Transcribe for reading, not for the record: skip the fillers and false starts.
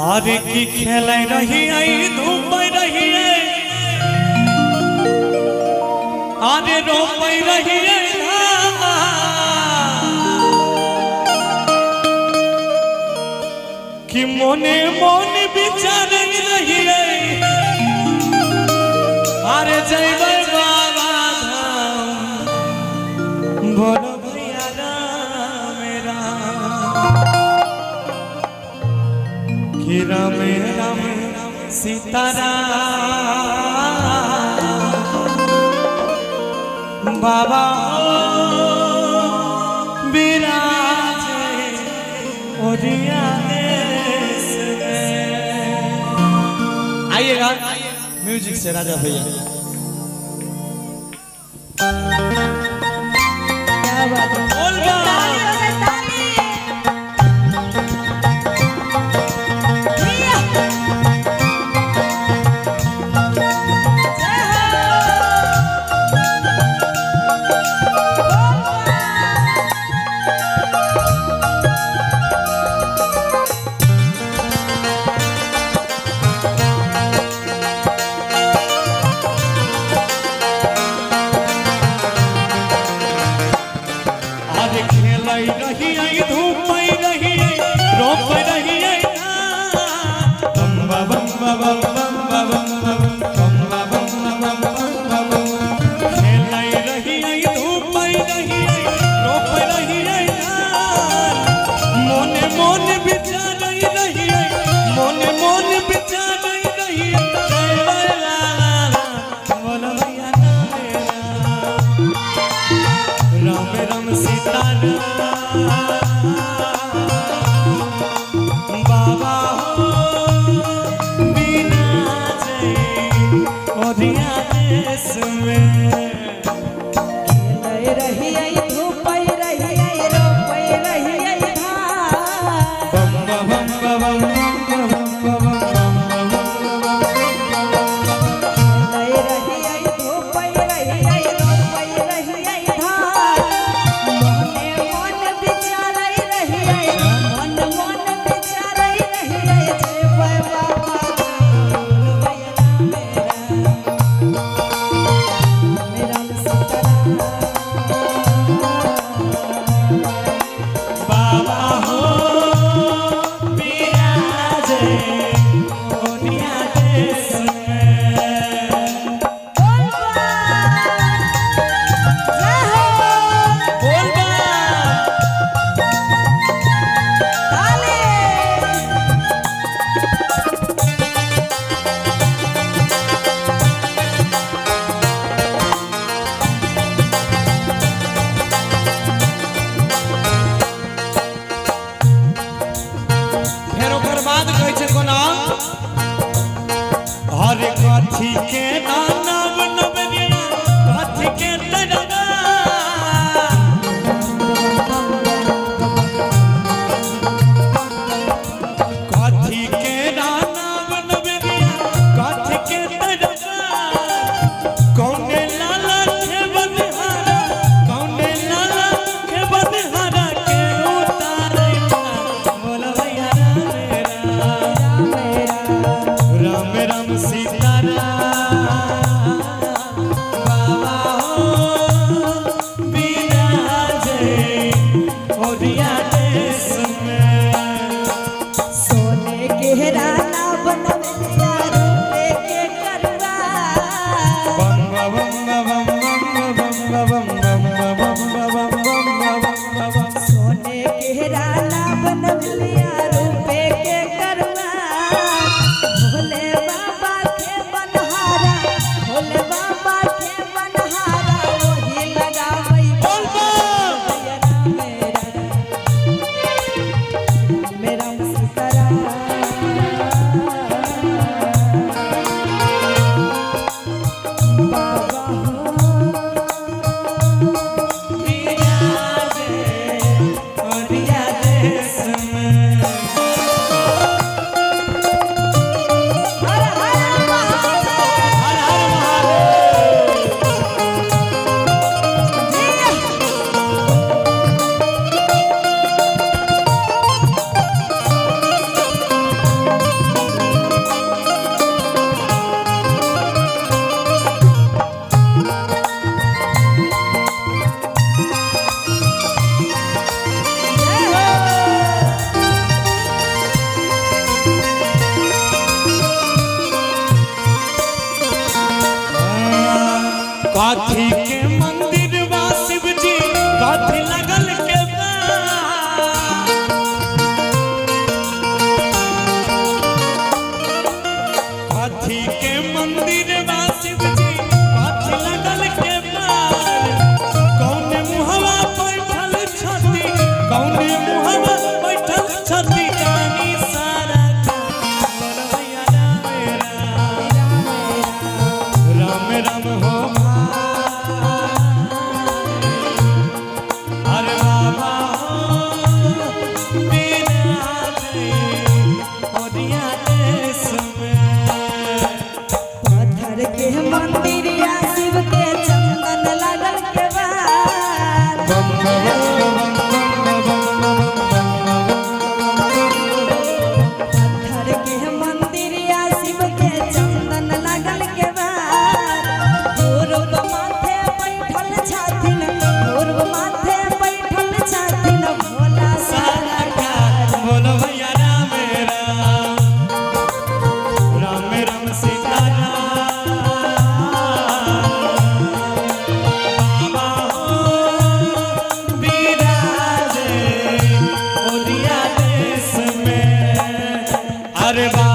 आरे की खेल रही धूप रही आरे रोप रही कि मोने मोन विचार रही आरे जय बाबा धाम बोलो भैया राम कि राम राम सीताराम बाबा विराजे ओरिया देश में। आइएगा म्यूजिक से राजा भैया। क्या बात है? रही धूप रही रोप रही मोने मोन विचार रही मोने मोन विचार रही राम राम सीताराम बाबा बिना जय ओरिया देश में। रही धूप रही रोप रही बम बम बम बम हरे कथी के नाम नवनिया कथी के तरगा कथी के नाम नवनिया कथी के तरगा कौने लाला के बदहारा कौने लाला के बदहारा के उतारे बोला भैया राम राम सीताराम बाबा बिना जय ओरिया देश में। सोने के राना बनवलिया रूपे के करवा बम बम बम बम बम बम बम सोने के राना बनवलिया रूपे के करवा भोले बाबा के बनहारा भोले बाबा के बनहारा वही लगावई मेरा सीताराम अरे